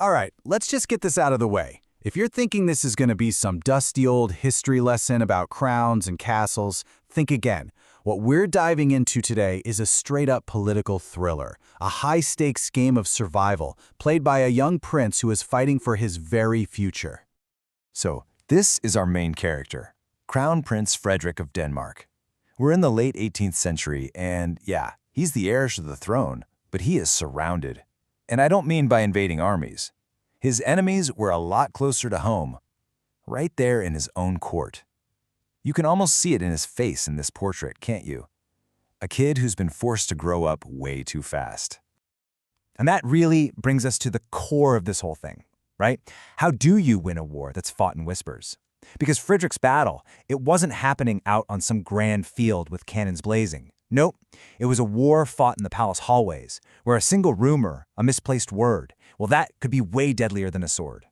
All right, let's just get this out of the way. If you're thinking this is going to be some dusty old history lesson about crowns and castles, think again. What we're diving into today is a straight-up political thriller, a high-stakes game of survival played by a young prince who is fighting for his very future. So, this is our main character, Crown Prince Frederick of Denmark. We're in the late 18th century, and yeah, he's the heir to the throne, but he is surrounded. And I don't mean by invading armies. His enemies were a lot closer to home, right there in his own court. You can almost see it in his face in this portrait, can't you? A kid who's been forced to grow up way too fast. And that really brings us to the core of this whole thing, right? How do you win a war that's fought in whispers? Because Frederick's battle, it wasn't happening out on some grand field with cannons blazing. Nope, it was a war fought in the palace hallways, where a single rumor, a misplaced word, well, that could be way deadlier than a sword.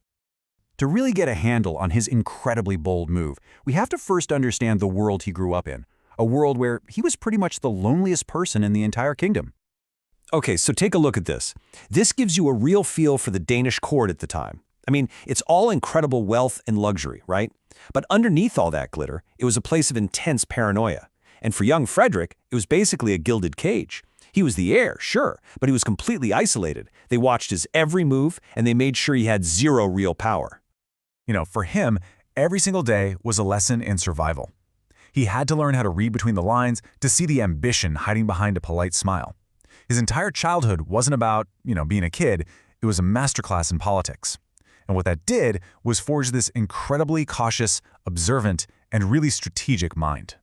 To really get a handle on his incredibly bold move, we have to first understand the world he grew up in, a world where he was pretty much the loneliest person in the entire kingdom. Okay, so take a look at this. This gives you a real feel for the Danish court at the time. I mean, it's all incredible wealth and luxury, right? But underneath all that glitter, it was a place of intense paranoia. And for young Frederik, it was basically a gilded cage. He was the heir, sure, but he was completely isolated. They watched his every move, and they made sure he had zero real power. You know, for him, every single day was a lesson in survival. He had to learn how to read between the lines to see the ambition hiding behind a polite smile. His entire childhood wasn't about, being a kid. It was a masterclass in politics. And what that did was forge this incredibly cautious, observant, and really strategic mind.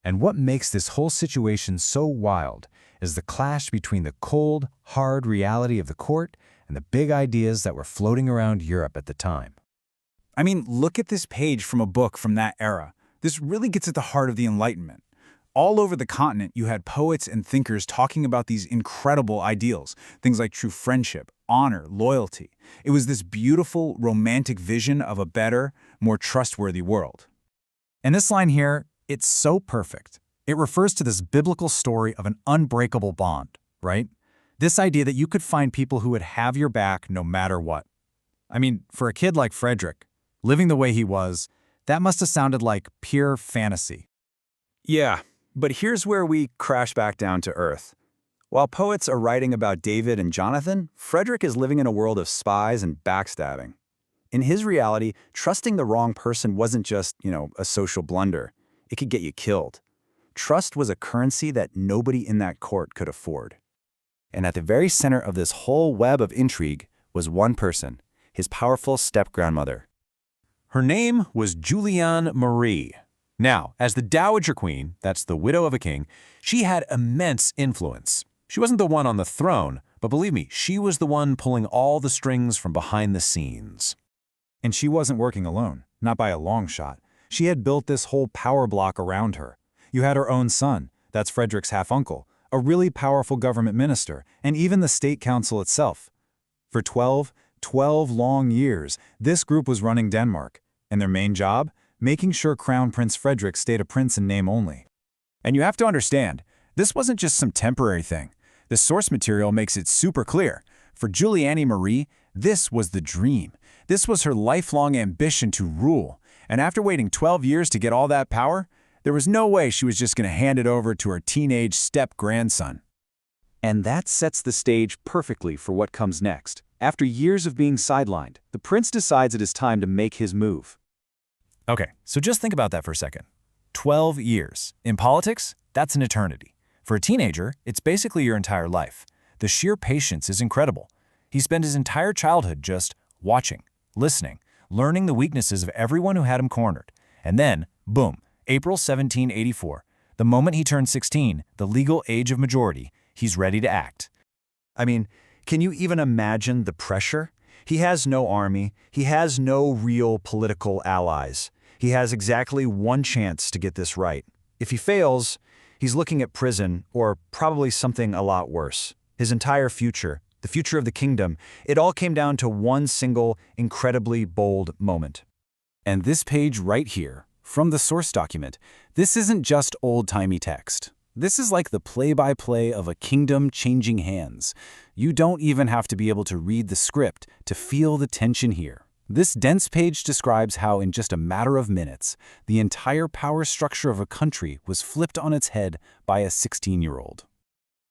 And what makes this whole situation so wild is the clash between the cold, hard reality of the court and the big ideas that were floating around Europe at the time. I mean, look at this page from a book from that era. This really gets at the heart of the Enlightenment. All over the continent, you had poets and thinkers talking about these incredible ideals, things like true friendship, honor, loyalty. It was this beautiful, romantic vision of a better, more trustworthy world. And this line here, it's so perfect. It refers to this biblical story of an unbreakable bond, right? This idea that you could find people who would have your back no matter what. I mean, for a kid like Frederik, living the way he was, that must have sounded like pure fantasy. Yeah, but here's where we crash back down to earth. While poets are writing about David and Jonathan, Frederik is living in a world of spies and backstabbing. In his reality, trusting the wrong person wasn't just, a social blunder. It could get you killed. Trust was a currency that nobody in that court could afford. And at the very center of this whole web of intrigue was one person, his powerful step-grandmother. Her name was Juliane Marie. Now, as the Dowager Queen, that's the widow of a king, she had immense influence. She wasn't the one on the throne, but believe me, she was the one pulling all the strings from behind the scenes. And she wasn't working alone, not by a long shot. She had built this whole power block around her. You had her own son, that's Frederik's half-uncle, a really powerful government minister, and even the state council itself. For 12 long years, this group was running Denmark, and their main job? Making sure Crown Prince Frederick stayed a prince in name only. And you have to understand, this wasn't just some temporary thing. The source material makes it super clear. For Juliane Marie, this was the dream. This was her lifelong ambition to rule. And after waiting 12 years to get all that power, there was no way she was just going to hand it over to her teenage step-grandson. And that sets the stage perfectly for what comes next. After years of being sidelined, the prince decides it is time to make his move. Okay, so just think about that for a second. 12 years. In politics, that's an eternity. For a teenager, it's basically your entire life. The sheer patience is incredible. He spent his entire childhood just watching, listening, learning the weaknesses of everyone who had him cornered. And then, boom, April 1784. The moment he turned 16, the legal age of majority, he's ready to act. I mean, can you even imagine the pressure? He has no army. He has no real political allies. He has exactly one chance to get this right. If he fails, he's looking at prison or probably something a lot worse. His entire future, the future of the kingdom, it all came down to one single, incredibly bold moment. And this page right here, from the source document, this isn't just old-timey text. This is like the play-by-play of a kingdom changing hands. You don't even have to be able to read the script to feel the tension here. This dense page describes how, in just a matter of minutes, the entire power structure of a country was flipped on its head by a 16-year-old.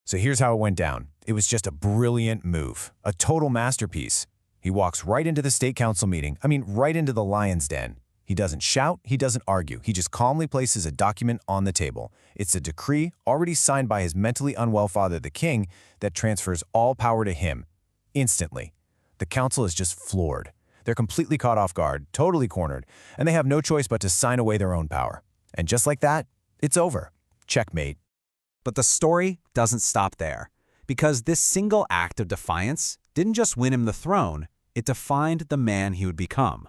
So here's how it went down. It was just a brilliant move, a total masterpiece. He walks right into the state council meeting, right into the lion's den. He doesn't shout, he doesn't argue, he just calmly places a document on the table. It's a decree already signed by his mentally unwell father, the king, that transfers all power to him. Instantly. The council is just floored. They're completely caught off guard, totally cornered, and they have no choice but to sign away their own power. And just like that, it's over. Checkmate. But the story doesn't stop there, because this single act of defiance didn't just win him the throne, it defined the man he would become.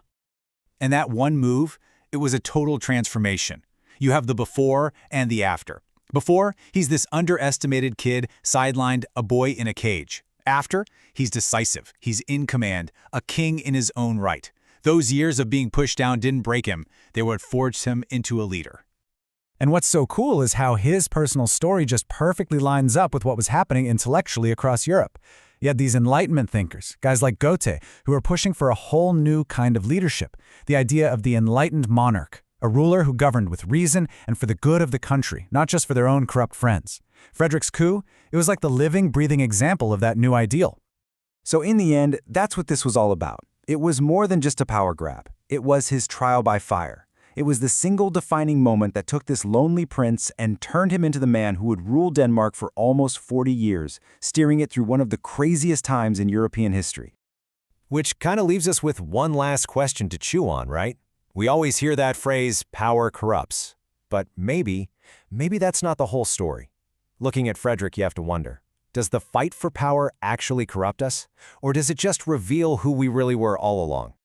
And that one move, it was a total transformation. You have the before and the after. Before, he's this underestimated kid, sidelined, a boy in a cage. After, he's decisive, he's in command, a king in his own right. Those years of being pushed down didn't break him, they were what forged him into a leader. And what's so cool is how his personal story just perfectly lines up with what was happening intellectually across Europe. You had these Enlightenment thinkers, guys like Goethe, who were pushing for a whole new kind of leadership, the idea of the enlightened monarch, a ruler who governed with reason and for the good of the country, not just for their own corrupt friends. Frederik's coup, it was like the living, breathing example of that new ideal. So in the end, that's what this was all about. It was more than just a power grab. It was his trial by fire. It was the single defining moment that took this lonely prince and turned him into the man who would rule Denmark for almost 40 years, steering it through one of the craziest times in European history. Which kind of leaves us with one last question to chew on, right? We always hear that phrase, power corrupts. But maybe that's not the whole story. Looking at Frederik, you have to wonder, does the fight for power actually corrupt us? Or does it just reveal who we really were all along?